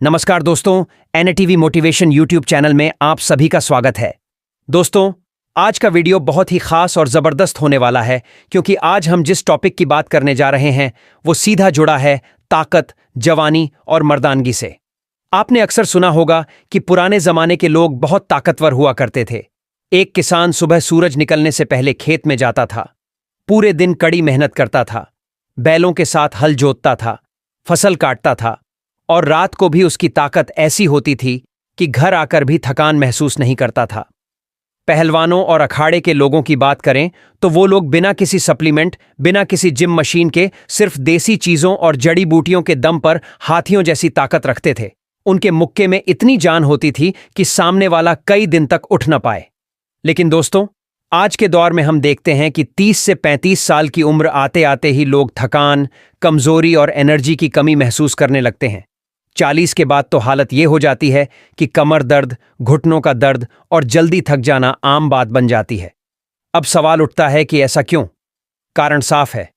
नमस्कार दोस्तों, NTV motivation YouTube channel में आप सभी का स्वागत है। दोस्तों, आज का वीडियो बहुत ही खास और ज़बरदस्त होने वाला है क्योंकि आज हम जिस टॉपिक की बात करने जा रहे हैं वो सीधा जुड़ा है ताकत, जवानी और मर्दानगी से। आपने अक्सर सुना होगा कि पुराने ज़माने के लोग बहुत ताकतवर हुआ करते थे। एक किसान सुबह सूरज निकलने से पहले खेत में जाता था, पूरे दिन कड़ी मेहनत करता था, बैलों के साथ हल जोतता था, फसल काटता था और रात को भी उसकी ताकत ऐसी होती थी कि घर आकर भी थकान महसूस नहीं करता था। पहलवानों और अखाड़े के लोगों की बात करें तो वो लोग बिना किसी सप्लीमेंट, बिना किसी जिम मशीन के सिर्फ देसी चीज़ों और जड़ी बूटियों के दम पर हाथियों जैसी ताकत रखते थे। उनके मुक्के में इतनी जान होती थी कि सामने वाला कई दिन तक उठ न पाए। लेकिन दोस्तों, आज के दौर में हम देखते हैं कि 30 से 35 साल की उम्र आते आते ही लोग थकान, कमजोरी और एनर्जी की कमी महसूस करने लगते हैं। 40 के बाद तो हालत ये हो जाती है कि कमर दर्द, घुटनों का दर्द और जल्दी थक जाना आम बात बन जाती है। अब सवाल उठता है कि ऐसा क्यों? कारण साफ है,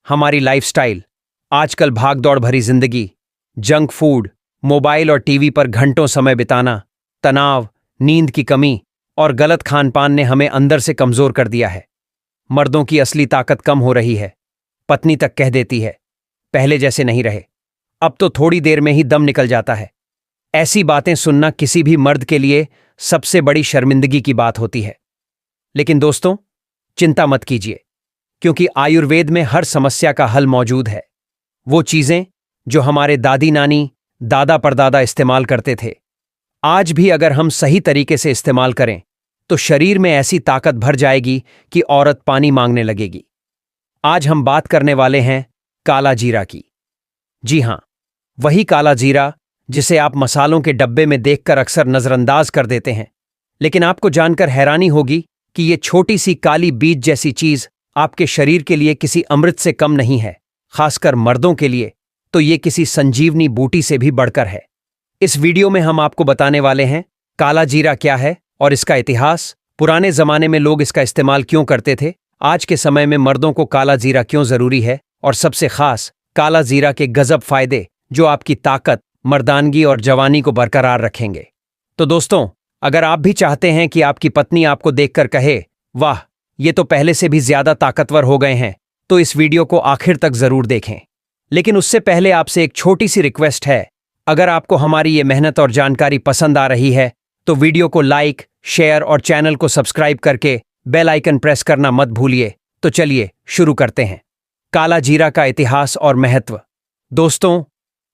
हमारी लाइफस्टाइल। आजकल भागदौड़ भरी जिंदगी, जंक फूड, मोबाइल और टीवी पर घंटों समय बिताना, तनाव, नींद की कमी और गलत खान पान ने हमें अंदर से कमजोर कर दिया है। मर्दों की असली ताकत कम हो रही है। पत्नी तक कह देती है, पहले जैसे नहीं रहे, अब तो थोड़ी देर में ही दम निकल जाता है। ऐसी बातें सुनना किसी भी मर्द के लिए सबसे बड़ी शर्मिंदगी की बात होती है। लेकिन दोस्तों, चिंता मत कीजिए, क्योंकि आयुर्वेद में हर समस्या का हल मौजूद है। वो चीजें जो हमारे दादी नानी, दादा परदादा इस्तेमाल करते थे, आज भी अगर हम सही तरीके से इस्तेमाल करें तो शरीर में ऐसी ताकत भर जाएगी कि औरत पानी मांगने लगेगी। आज हम बात करने वाले हैं काला जीरा की। जी हां, वही काला जीरा जिसे आप मसालों के डब्बे में देखकर अक्सर नजरअंदाज कर देते हैं। लेकिन आपको जानकर हैरानी होगी कि ये छोटी सी काली बीज जैसी चीज आपके शरीर के लिए किसी अमृत से कम नहीं है। खासकर मर्दों के लिए तो ये किसी संजीवनी बूटी से भी बढ़कर है। इस वीडियो में हम आपको बताने वाले हैं काला जीरा क्या है और इसका इतिहास, पुराने जमाने में लोग इसका इस्तेमाल क्यों करते थे, आज के समय में मर्दों को काला जीरा क्यों जरूरी है और सबसे खास काला जीरा के गजब फायदे जो आपकी ताकत, मर्दानगी और जवानी को बरकरार रखेंगे। तो दोस्तों, अगर आप भी चाहते हैं कि आपकी पत्नी आपको देखकर कहे, वाह, ये तो पहले से भी ज्यादा ताकतवर हो गए हैं, तो इस वीडियो को आखिर तक जरूर देखें। लेकिन उससे पहले आपसे एक छोटी सी रिक्वेस्ट है। अगर आपको हमारी ये मेहनत और जानकारी पसंद आ रही है तो वीडियो को लाइक, शेयर और चैनल को सब्सक्राइब करके बेल आइकन प्रेस करना मत भूलिए। तो चलिए शुरू करते हैं। काला जीरा का इतिहास और महत्व। दोस्तों,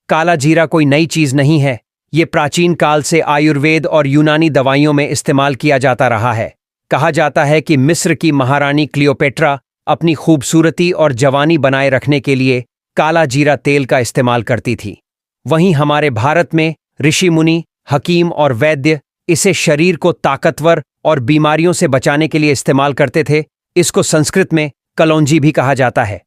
काला जीरा कोई नई चीज नहीं है। ये प्राचीन काल से आयुर्वेद और यूनानी दवाइयों में इस्तेमाल किया जाता रहा है। कहा जाता है कि मिस्र की महारानी क्लियोपेट्रा अपनी खूबसूरती और जवानी बनाए रखने के लिए काला जीरा तेल का इस्तेमाल करती थी। वहीं हमारे भारत में ऋषि मुनि, हकीम और वैद्य इसे शरीर को ताकतवर और बीमारियों से बचाने के लिए इस्तेमाल करते थे। इसको संस्कृत में कलौंजी भी कहा जाता है।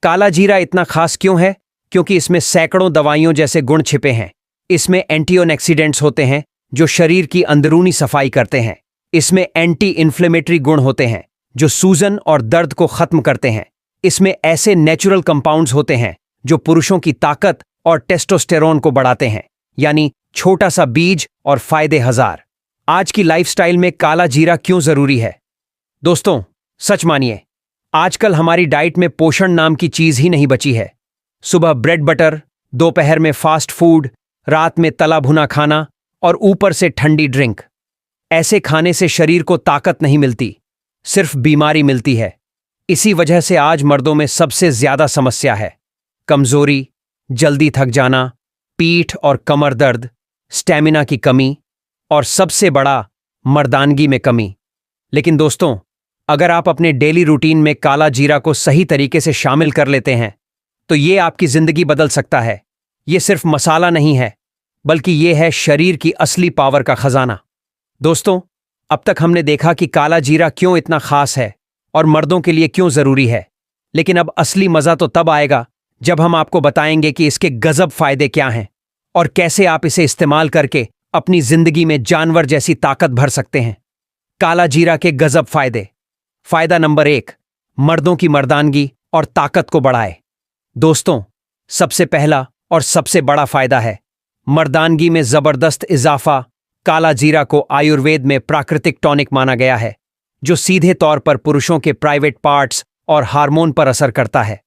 काला जीरा इतना खास क्यों है? क्योंकि इसमें सैकड़ों दवाइयों जैसे गुण छिपे हैं। इसमें एंटीऑक्सीडेंट्स होते हैं जो शरीर की अंदरूनी सफाई करते हैं। इसमें एंटी इन्फ्लेमेटरी गुण होते हैं जो सूजन और दर्द को खत्म करते हैं। इसमें ऐसे नेचुरल कंपाउंड्स होते हैं जो पुरुषों की ताकत और टेस्टोस्टेरोन को बढ़ाते हैं। यानी छोटा सा बीज और फायदे हजार। आज की लाइफस्टाइल में काला जीरा क्यों जरूरी है? दोस्तों, सच मानिए, आजकल हमारी डाइट में पोषण नाम की चीज ही नहीं बची है। सुबह ब्रेड बटर, दोपहर में फास्ट फूड, रात में तला भुना खाना और ऊपर से ठंडी ड्रिंक। ऐसे खाने से शरीर को ताकत नहीं मिलती, सिर्फ बीमारी मिलती है। इसी वजह से आज मर्दों में सबसे ज्यादा समस्या है कमजोरी, जल्दी थक जाना, पीठ और कमर दर्द, स्टैमिना की कमी और सबसे बड़ा मर्दानगी में कमी। लेकिन दोस्तों, अगर आप अपने डेली रूटीन में काला जीरा को सही तरीके से शामिल कर लेते हैं तो ये आपकी जिंदगी बदल सकता है। ये सिर्फ मसाला नहीं है, बल्कि ये है शरीर की असली पावर का खजाना। दोस्तों, अब तक हमने देखा कि काला जीरा क्यों इतना खास है और मर्दों के लिए क्यों जरूरी है। लेकिन अब असली मजा तो तब आएगा जब हम आपको बताएंगे कि इसके गजब फायदे क्या हैं और कैसे आप इसे इस्तेमाल करके अपनी जिंदगी में जानवर जैसी ताकत भर सकते हैं। काला जीरा के गजब फायदे। फायदा नंबर 1, मर्दों की मर्दानगी और ताकत को बढ़ाए। दोस्तों, सबसे पहला और सबसे बड़ा फायदा है मर्दानगी में जबरदस्त इजाफा। काला जीरा को आयुर्वेद में प्राकृतिक टॉनिक माना गया है, जो सीधे तौर पर पुरुषों के प्राइवेट पार्ट्स और हार्मोन पर असर करता है।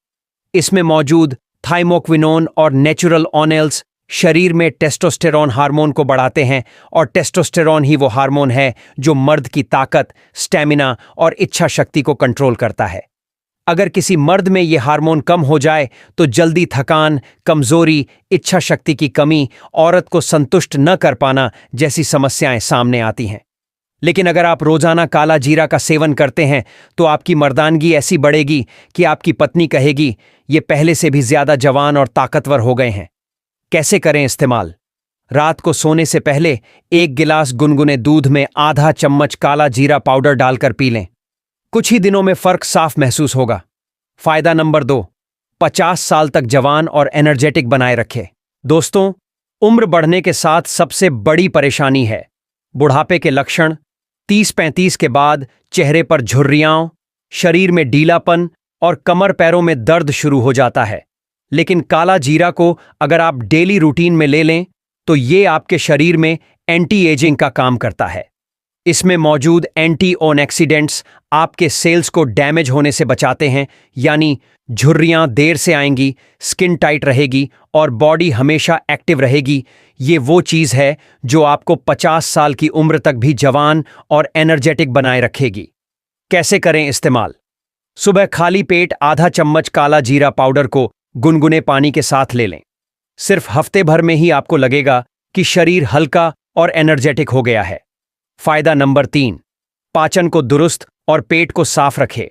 इसमें मौजूद थाइमोक्विनोन और नेचुरल ऑनेल्स शरीर में टेस्टोस्टेरोन हार्मोन को बढ़ाते हैं, और टेस्टोस्टेरोन ही वो हार्मोन है जो मर्द की ताकत, स्टैमिना और इच्छा शक्ति को कंट्रोल करता है। अगर किसी मर्द में ये हार्मोन कम हो जाए तो जल्दी थकान, कमजोरी, इच्छा शक्ति की कमी, औरत को संतुष्ट न कर पाना जैसी समस्याएं सामने आती हैं। लेकिन अगर आप रोजाना काला जीरा का सेवन करते हैं तो आपकी मर्दानगी ऐसी बढ़ेगी कि आपकी पत्नी कहेगी, ये पहले से भी ज्यादा जवान और ताकतवर हो गए हैं। कैसे करें इस्तेमाल? रात को सोने से पहले 1 गिलास गुनगुने दूध में आधा चम्मच काला जीरा पाउडर डालकर पी लें। कुछ ही दिनों में फर्क साफ महसूस होगा। फायदा नंबर 2, 50 साल तक जवान और एनर्जेटिक बनाए रखे। दोस्तों, उम्र बढ़ने के साथ सबसे बड़ी परेशानी है बुढ़ापे के लक्षण। 30-35 के बाद चेहरे पर झुर्रियां, शरीर में ढीलापन और कमर पैरों में दर्द शुरू हो जाता है। लेकिन काला जीरा को अगर आप डेली रूटीन में ले लें तो ये आपके शरीर में एंटी एजिंग का काम करता है। इसमें मौजूद एंटी ऑक्सीडेंट्स आपके सेल्स को डैमेज होने से बचाते हैं, यानी झुर्रियां देर से आएंगी, स्किन टाइट रहेगी और बॉडी हमेशा एक्टिव रहेगी। ये वो चीज़ है जो आपको 50 साल की उम्र तक भी जवान और एनर्जेटिक बनाए रखेगी। कैसे करें इस्तेमाल? सुबह खाली पेट आधा चम्मच काला जीरा पाउडर को गुनगुने पानी के साथ ले लें। सिर्फ हफ्ते भर में ही आपको लगेगा कि शरीर हल्का और एनर्जेटिक हो गया है। फायदा नंबर 3, पाचन को दुरुस्त और पेट को साफ रखे।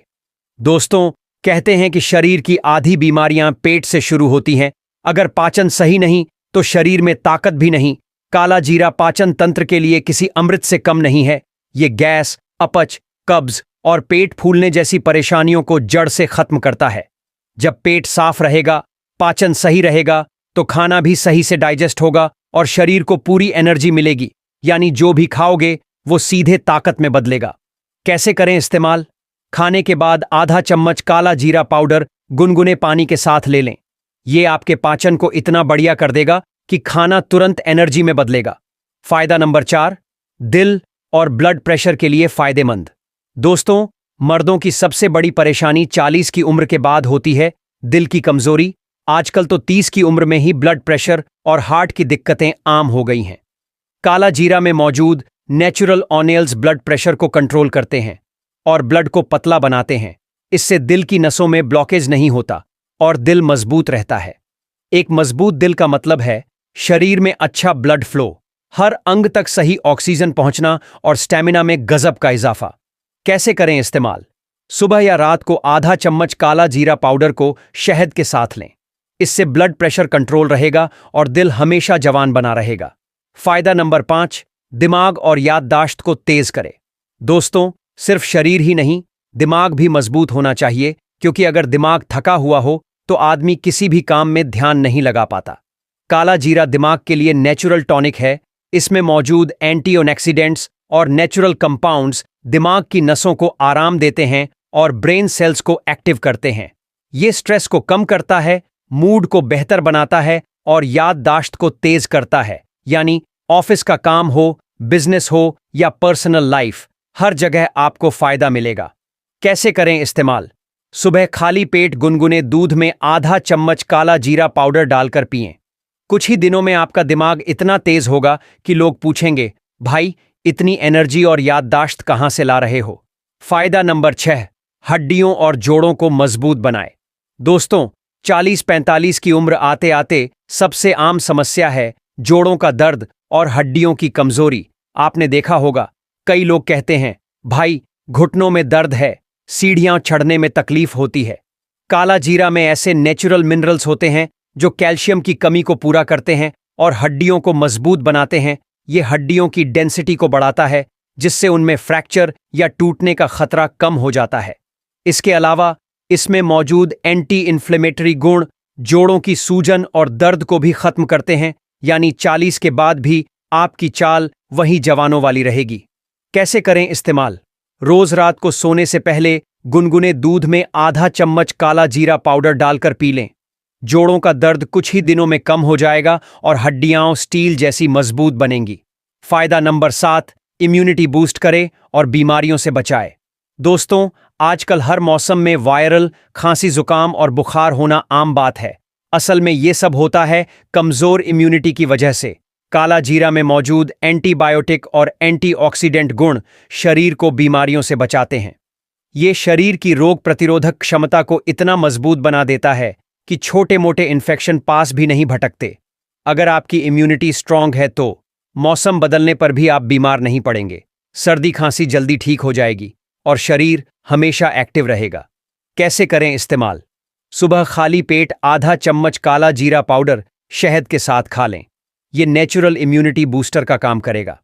दोस्तों, कहते हैं कि शरीर की आधी बीमारियां पेट से शुरू होती हैं। अगर पाचन सही नहीं तो शरीर में ताकत भी नहीं। काला जीरा पाचन तंत्र के लिए किसी अमृत से कम नहीं है। ये गैस, अपच, कब्ज और पेट फूलने जैसी परेशानियों को जड़ से खत्म करता है। जब पेट साफ रहेगा, पाचन सही रहेगा तो खाना भी सही से डाइजेस्ट होगा और शरीर को पूरी एनर्जी मिलेगी, यानी जो भी खाओगे वो सीधे ताकत में बदलेगा। कैसे करें इस्तेमाल? खाने के बाद आधा चम्मच काला जीरा पाउडर गुनगुने पानी के साथ ले लें। ये आपके पाचन को इतना बढ़िया कर देगा कि खाना तुरंत एनर्जी में बदलेगा। फायदा नंबर 4, दिल और ब्लड प्रेशर के लिए फायदेमंद। दोस्तों, मर्दों की सबसे बड़ी परेशानी 40 की उम्र के बाद होती है, दिल की कमजोरी। आजकल तो 30 की उम्र में ही ब्लड प्रेशर और हार्ट की दिक्कतें आम हो गई हैं। काला जीरा में मौजूद नेचुरल ऑनेल्स ब्लड प्रेशर को कंट्रोल करते हैं और ब्लड को पतला बनाते हैं। इससे दिल की नसों में ब्लॉकेज नहीं होता और दिल मजबूत रहता है। एक मजबूत दिल का मतलब है शरीर में अच्छा ब्लड फ्लो, हर अंग तक सही ऑक्सीजन पहुंचना और स्टैमिना में गजब का इजाफा। कैसे करें इस्तेमाल? सुबह या रात को आधा चम्मच काला जीरा पाउडर को शहद के साथ लें। इससे ब्लड प्रेशर कंट्रोल रहेगा और दिल हमेशा जवान बना रहेगा। फायदा नंबर 5, दिमाग और याददाश्त को तेज करे। दोस्तों, सिर्फ शरीर ही नहीं, दिमाग भी मजबूत होना चाहिए, क्योंकि अगर दिमाग थका हुआ हो तो आदमी किसी भी काम में ध्यान नहीं लगा पाता। काला जीरा दिमाग के लिए नेचुरल टॉनिक है। इसमें मौजूद एंटी ऑक्सीडेंट्स और नेचुरल कंपाउंड्स दिमाग की नसों को आराम देते हैं और ब्रेन सेल्स को एक्टिव करते हैं। ये स्ट्रेस को कम करता है, मूड को बेहतर बनाता है और याददाश्त को तेज करता है, यानी ऑफिस का काम हो, बिजनेस हो या पर्सनल लाइफ, हर जगह आपको फायदा मिलेगा। कैसे करें इस्तेमाल? सुबह खाली पेट गुनगुने दूध में आधा चम्मच काला जीरा पाउडर डालकर पिएं। कुछ ही दिनों में आपका दिमाग इतना तेज होगा कि लोग पूछेंगे, भाई इतनी एनर्जी और याददाश्त कहां से ला रहे हो? फायदा नंबर 6, हड्डियों और जोड़ों को मजबूत बनाए। दोस्तों, 40-45 की उम्र आते आते सबसे आम समस्या है जोड़ों का दर्द और हड्डियों की कमजोरी। आपने देखा होगा, कई लोग कहते हैं, भाई घुटनों में दर्द है, सीढ़ियां चढ़ने में तकलीफ होती है। काला जीरा में ऐसे नेचुरल मिनरल्स होते हैं जो कैल्शियम की कमी को पूरा करते हैं और हड्डियों को मजबूत बनाते हैं। ये हड्डियों की डेंसिटी को बढ़ाता है, जिससे उनमें फ्रैक्चर या टूटने का खतरा कम हो जाता है। इसके अलावा इसमें मौजूद एंटी इन्फ्लेमेटरी गुण जोड़ों की सूजन और दर्द को भी खत्म करते हैं, यानी 40 के बाद भी आपकी चाल वही जवानों वाली रहेगी। कैसे करें इस्तेमाल? रोज रात को सोने से पहले गुनगुने दूध में आधा चम्मच काला जीरा पाउडर डालकर पी लें। जोड़ों का दर्द कुछ ही दिनों में कम हो जाएगा और हड्डियां स्टील जैसी मजबूत बनेंगी। फायदा नंबर 7, इम्यूनिटी बूस्ट करे और बीमारियों से बचाए। दोस्तों, आजकल हर मौसम में वायरल खांसी, जुकाम और बुखार होना आम बात है। असल में ये सब होता है कमजोर इम्यूनिटी की वजह से। काला जीरा में मौजूद एंटीबायोटिक और एंटीऑक्सीडेंट गुण शरीर को बीमारियों से बचाते हैं। ये शरीर की रोग प्रतिरोधक क्षमता को इतना मजबूत बना देता है कि छोटे मोटे इन्फेक्शन पास भी नहीं भटकते। अगर आपकी इम्यूनिटी स्ट्रांग है तो मौसम बदलने पर भी आप बीमार नहीं पड़ेंगे। सर्दी खांसी जल्दी ठीक हो जाएगी और शरीर हमेशा एक्टिव रहेगा। कैसे करें इस्तेमाल? सुबह खाली पेट आधा चम्मच काला जीरा पाउडर शहद के साथ खा लें। ये नेचुरल इम्यूनिटी बूस्टर का काम करेगा।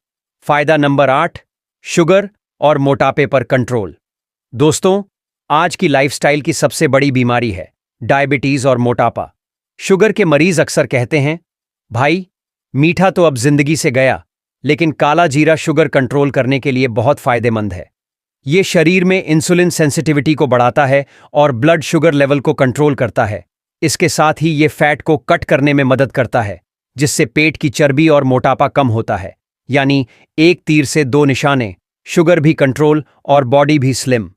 फायदा नंबर 8, शुगर और मोटापे पर कंट्रोल। दोस्तों, आज की लाइफस्टाइल की सबसे बड़ी बीमारी है डायबिटीज और मोटापा। शुगर के मरीज अक्सर कहते हैं, भाई मीठा तो अब जिंदगी से गया, लेकिन काला जीरा शुगर कंट्रोल करने के लिए बहुत फायदेमंद है। ये शरीर में इंसुलिन सेंसिटिविटी को बढ़ाता है और ब्लड शुगर लेवल को कंट्रोल करता है। इसके साथ ही ये फैट को कट करने में मदद करता है, जिससे पेट की चर्बी और मोटापा कम होता है। यानी एक तीर से दो निशाने, शुगर भी कंट्रोल और बॉडी भी स्लिम।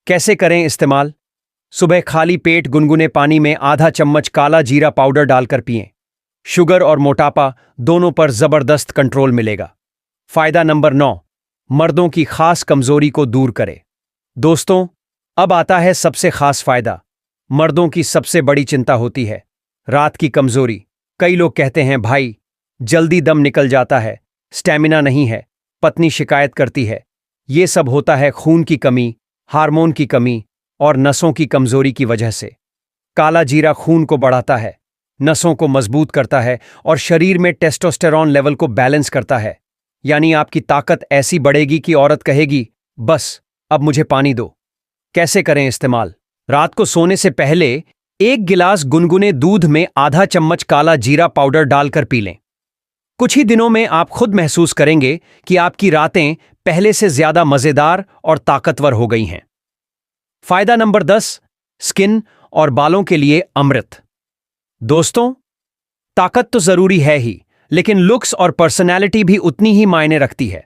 कैसे करें इस्तेमाल? सुबह खाली पेट गुनगुने पानी में आधा चम्मच काला जीरा पाउडर डालकर पिएं। शुगर और मोटापा दोनों पर जबरदस्त कंट्रोल मिलेगा। फायदा नंबर 9, मर्दों की खास कमजोरी को दूर करे। दोस्तों, अब आता है सबसे खास फायदा। मर्दों की सबसे बड़ी चिंता होती है रात की कमजोरी। कई लोग कहते हैं, भाई जल्दी दम निकल जाता है, स्टैमिना नहीं है, पत्नी शिकायत करती है। ये सब होता है खून की कमी, हार्मोन की कमी और नसों की कमजोरी की वजह से। काला जीरा खून को बढ़ाता है, नसों को मजबूत करता है और शरीर में टेस्टोस्टेरॉन लेवल को बैलेंस करता है। यानी आपकी ताकत ऐसी बढ़ेगी कि औरत कहेगी, बस अब मुझे पानी दो। कैसे करें इस्तेमाल? रात को सोने से पहले 1 गिलास गुनगुने दूध में आधा चम्मच काला जीरा पाउडर डालकर पी लें। कुछ ही दिनों में आप खुद महसूस करेंगे कि आपकी रातें पहले से ज्यादा मजेदार और ताकतवर हो गई हैं। फायदा नंबर 10, स्किन और बालों के लिए अमृत। दोस्तों, ताकत तो जरूरी है ही, लेकिन लुक्स और पर्सनैलिटी भी उतनी ही मायने रखती है।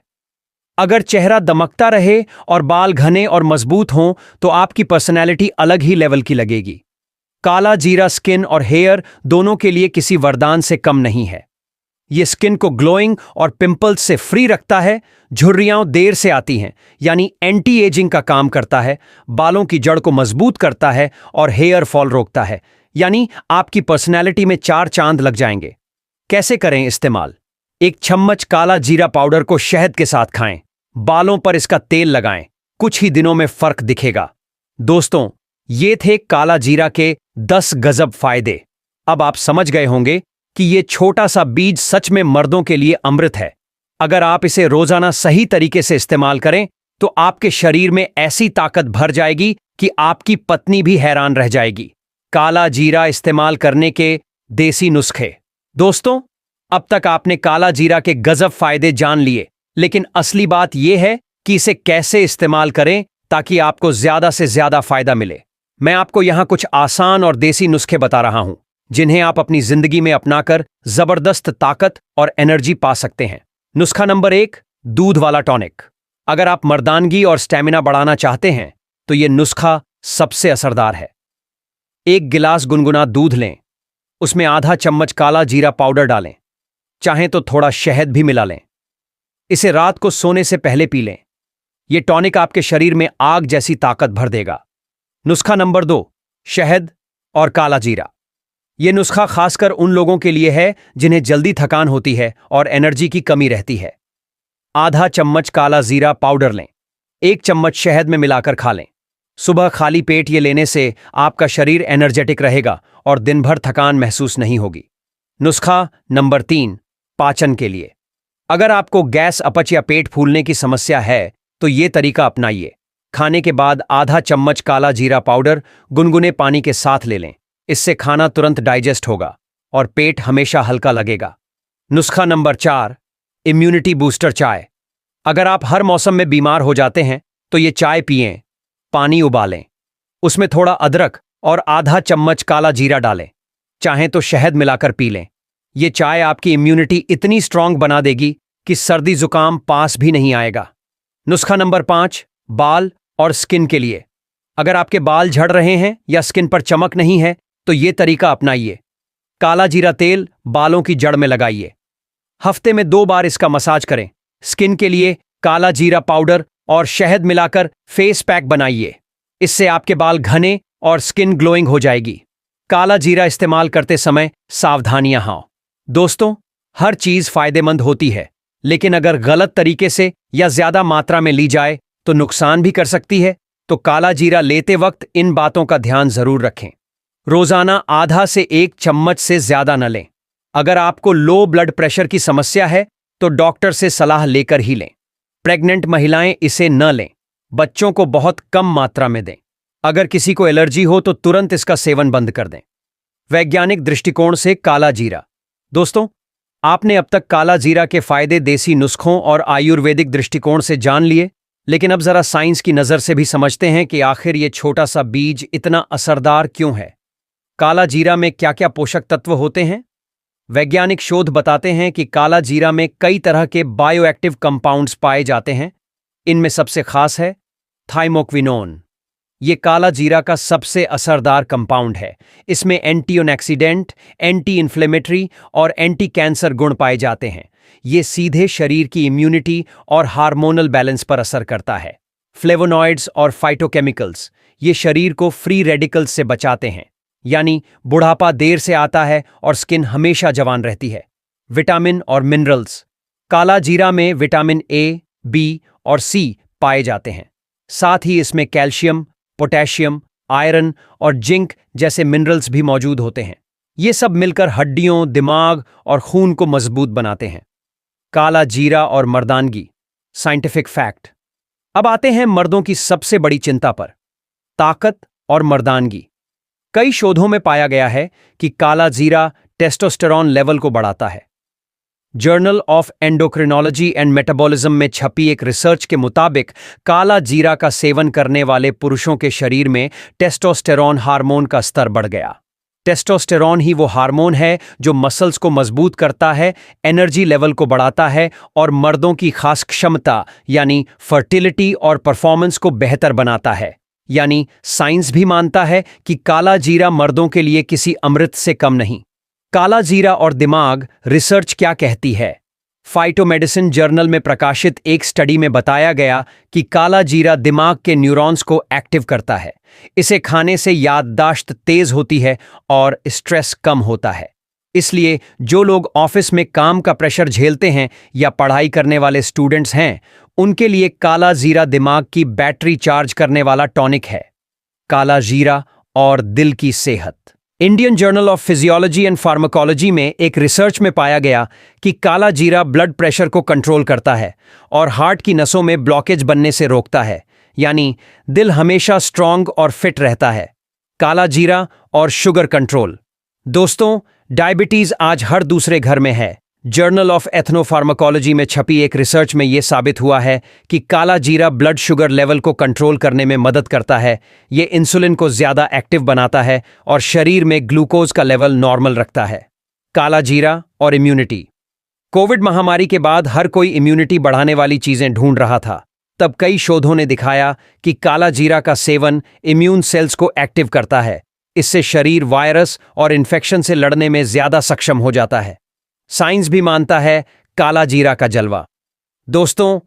अगर चेहरा दमकता रहे और बाल घने और मजबूत हों तो आपकी पर्सनैलिटी अलग ही लेवल की लगेगी। काला जीरा स्किन और हेयर दोनों के लिए किसी वरदान से कम नहीं है। ये स्किन को ग्लोइंग और पिंपल्स से फ्री रखता है, झुर्रियां देर से आती हैं यानी एंटी एजिंग का काम करता है, बालों की जड़ को मजबूत करता है और हेयर फॉल रोकता है। यानी आपकी पर्सनैलिटी में 4 चांद लग जाएंगे। कैसे करें इस्तेमाल? 1 चम्मच काला जीरा पाउडर को शहद के साथ खाएं, बालों पर इसका तेल लगाएं, कुछ ही दिनों में फर्क दिखेगा। दोस्तों, ये थे काला जीरा के 10 गजब फायदे। अब आप समझ गए होंगे कि ये छोटा सा बीज सच में मर्दों के लिए अमृत है। अगर आप इसे रोजाना सही तरीके से इस्तेमाल करें तो आपके शरीर में ऐसी ताकत भर जाएगी कि आपकी पत्नी भी हैरान रह जाएगी। काला जीरा इस्तेमाल करने के देसी नुस्खे। दोस्तों, अब तक आपने काला जीरा के गजब फायदे जान लिए, लेकिन असली बात यह है कि इसे कैसे इस्तेमाल करें ताकि आपको ज्यादा से ज्यादा फायदा मिले। मैं आपको यहां कुछ आसान और देसी नुस्खे बता रहा हूं, जिन्हें आप अपनी जिंदगी में अपनाकर जबरदस्त ताकत और एनर्जी पा सकते हैं। नुस्खा नंबर 1, दूध वाला टॉनिक। अगर आप मर्दानगी और स्टैमिना बढ़ाना चाहते हैं तो यह नुस्खा सबसे असरदार है। 1 गिलास गुनगुना दूध लें, उसमें आधा चम्मच काला जीरा पाउडर डालें, चाहें तो थोड़ा शहद भी मिला लें। इसे रात को सोने से पहले पी लें। यह टॉनिक आपके शरीर में आग जैसी ताकत भर देगा। नुस्खा नंबर 2, शहद और काला जीरा। यह नुस्खा खासकर उन लोगों के लिए है जिन्हें जल्दी थकान होती है और एनर्जी की कमी रहती है। आधा चम्मच काला जीरा पाउडर लें, 1 चम्मच शहद में मिलाकर खा लें। सुबह खाली पेट ये लेने से आपका शरीर एनर्जेटिक रहेगा और दिन भर थकान महसूस नहीं होगी। नुस्खा नंबर 3, पाचन के लिए। अगर आपको गैस, अपच या पेट फूलने की समस्या है तो ये तरीका अपनाइए। खाने के बाद आधा चम्मच काला जीरा पाउडर गुनगुने पानी के साथ ले लें। इससे खाना तुरंत डाइजेस्ट होगा और पेट हमेशा हल्का लगेगा। नुस्खा नंबर 4, इम्यूनिटी बूस्टर चाय। अगर आप हर मौसम में बीमार हो जाते हैं तो ये चाय पिएं। पानी उबालें, उसमें थोड़ा अदरक और आधा चम्मच काला जीरा डालें। चाहें तो शहद मिलाकर पी लें। ये चाय आपकी इम्यूनिटी इतनी स्ट्रांग बना देगी कि सर्दी जुकाम पास भी नहीं आएगा। नुस्खा नंबर 5, बाल और स्किन के लिए। अगर आपके बाल झड़ रहे हैं या स्किन पर चमक नहीं है तो ये तरीका अपनाइए। काला जीरा तेल बालों की जड़ में लगाइए। हफ्ते में 2 बार इसका मसाज करें। स्किन के लिए काला जीरा पाउडर और शहद मिलाकर फेस पैक बनाइए। इससे आपके बाल घने और स्किन ग्लोइंग हो जाएगी। काला जीरा इस्तेमाल करते समय सावधानियां हों। दोस्तों, हर चीज फायदेमंद होती है, लेकिन अगर गलत तरीके से या ज्यादा मात्रा में ली जाए तो नुकसान भी कर सकती है। तो काला जीरा लेते वक्त इन बातों का ध्यान जरूर रखें। रोजाना आधा से 1 चम्मच से ज्यादा न लें। अगर आपको लो ब्लड प्रेशर की समस्या है तो डॉक्टर से सलाह लेकर ही लें। प्रेग्नेंट महिलाएं इसे न लें। बच्चों को बहुत कम मात्रा में दें। अगर किसी को एलर्जी हो तो तुरंत इसका सेवन बंद कर दें। वैज्ञानिक दृष्टिकोण से काला जीरा। दोस्तों, आपने अब तक काला जीरा के फायदे देसी नुस्खों और आयुर्वेदिक दृष्टिकोण से जान लिए, लेकिन अब जरा साइंस की नजर से भी समझते हैं कि आखिर ये छोटा सा बीज इतना असरदार क्यों है। काला जीरा में क्या क्या पोषक तत्व होते हैं? वैज्ञानिक शोध बताते हैं कि काला जीरा में कई तरह के बायोएक्टिव कंपाउंड्स पाए जाते हैं। इनमें सबसे खास है थाइमोक्विनोन। ये काला जीरा का सबसे असरदार कंपाउंड है। इसमें एंटीऑक्सीडेंट, एंटी इन्फ्लेमेटरी और एंटी कैंसर गुण पाए जाते हैं। ये सीधे शरीर की इम्यूनिटी और हार्मोनल बैलेंस पर असर करता है। फ्लेवोनॉइड्स और फाइटोकेमिकल्स, ये शरीर को फ्री रेडिकल्स से बचाते हैं, यानी बुढ़ापा देर से आता है और स्किन हमेशा जवान रहती है। विटामिन और मिनरल्स, काला जीरा में विटामिन ए, बी और सी पाए जाते हैं। साथ ही इसमें कैल्शियम, पोटेशियम, आयरन और जिंक जैसे मिनरल्स भी मौजूद होते हैं। ये सब मिलकर हड्डियों, दिमाग और खून को मजबूत बनाते हैं। काला जीरा और मर्दानगी, साइंटिफिक फैक्ट। अब आते हैं मर्दों की सबसे बड़ी चिंता पर, ताकत और मर्दानगी। कई शोधों में पाया गया है कि काला जीरा टेस्टोस्टेरॉन लेवल को बढ़ाता है। Journal of endocrinology and metabolism में छपी एक रिसर्च के मुताबिक काला जीरा का सेवन करने वाले पुरुषों के शरीर में टेस्टोस्टेरॉन हार्मोन का स्तर बढ़ गया। टेस्टोस्टेरॉन ही वो हार्मोन है जो मसल्स को मजबूत करता है, एनर्जी लेवल को बढ़ाता है और मर्दों की खास क्षमता यानी फर्टिलिटी और परफॉर्मेंस को बेहतर बनाता है। यानी साइंस भी मानता है कि काला जीरा मर्दों के लिए किसी अमृत से कम नहीं। काला जीरा और दिमाग, रिसर्च क्या कहती है? फाइटोमेडिसिन जर्नल में प्रकाशित एक स्टडी में बताया गया कि काला जीरा दिमाग के न्यूरॉन्स को एक्टिव करता है। इसे खाने से याददाश्त तेज होती है और स्ट्रेस कम होता है। इसलिए जो लोग ऑफिस में काम का प्रेशर झेलते हैं या पढ़ाई करने वाले स्टूडेंट्स हैं, उनके लिए काला जीरा दिमाग की बैटरी चार्ज करने वाला टॉनिक है। काला जीरा और दिल की सेहत। Indian journal of physiology and pharmacology में एक रिसर्च में पाया गया कि काला जीरा ब्लड प्रेशर को कंट्रोल करता है और हार्ट की नसों में ब्लॉकेज बनने से रोकता है, यानी दिल हमेशा स्ट्रांग और फिट रहता है। काला जीरा और शुगर कंट्रोल। दोस्तों, डायबिटीज आज हर दूसरे घर में है। जर्नल ऑफ एथनोफार्माकोलॉजी में छपी एक रिसर्च में यह साबित हुआ है कि काला जीरा ब्लड शुगर लेवल को कंट्रोल करने में मदद करता है। ये इंसुलिन को ज्यादा एक्टिव बनाता है और शरीर में ग्लूकोज का लेवल नॉर्मल रखता है। काला जीरा और इम्यूनिटी। कोविड महामारी के बाद हर कोई इम्यूनिटी बढ़ाने वाली चीजें ढूंढ रहा था। तब कई शोधों ने दिखाया कि काला जीरा का सेवन इम्यून सेल्स को एक्टिव करता है। इससे शरीर वायरस और इन्फेक्शन से लड़ने में ज्यादा सक्षम हो जाता है। साइंस भी मानता है काला जीरा का जलवा। दोस्तों,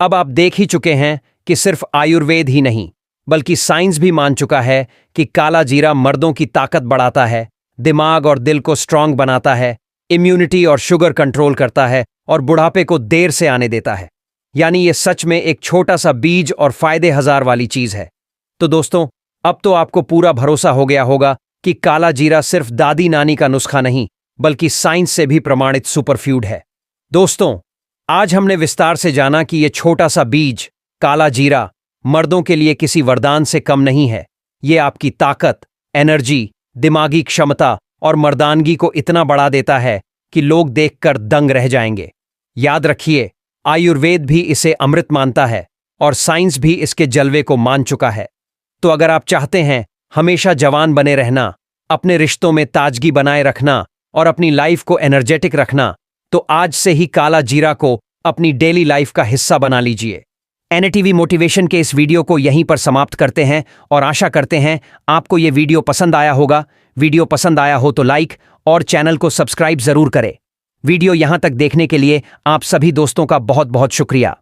अब आप देख ही चुके हैं कि सिर्फ आयुर्वेद ही नहीं, बल्कि साइंस भी मान चुका है कि काला जीरा मर्दों की ताकत बढ़ाता है, दिमाग और दिल को स्ट्रांग बनाता है, इम्यूनिटी और शुगर कंट्रोल करता है और बुढ़ापे को देर से आने देता है। यानी ये सच में एक छोटा सा बीज और फायदे हजार वाली चीज है। तो दोस्तों, अब तो आपको पूरा भरोसा हो गया होगा कि काला जीरा सिर्फ दादी नानी का नुस्खा नहीं, बल्कि साइंस से भी प्रमाणित सुपरफूड है। दोस्तों, आज हमने विस्तार से जाना कि यह छोटा सा बीज काला जीरा मर्दों के लिए किसी वरदान से कम नहीं है। ये आपकी ताकत, एनर्जी, दिमागी क्षमता और मर्दानगी को इतना बढ़ा देता है कि लोग देखकर दंग रह जाएंगे। याद रखिए, आयुर्वेद भी इसे अमृत मानता है और साइंस भी इसके जलवे को मान चुका है। तो अगर आप चाहते हैं हमेशा जवान बने रहना, अपने रिश्तों में ताजगी बनाए रखना और अपनी लाइफ को एनर्जेटिक रखना, तो आज से ही काला जीरा को अपनी डेली लाइफ का हिस्सा बना लीजिए। एनएटीवी मोटिवेशन के इस वीडियो को यहीं पर समाप्त करते हैं और आशा करते हैं आपको ये वीडियो पसंद आया होगा। वीडियो पसंद आया हो तो लाइक और चैनल को सब्सक्राइब जरूर करें। वीडियो यहां तक देखने के लिए आप सभी दोस्तों का बहुत बहुत शुक्रिया।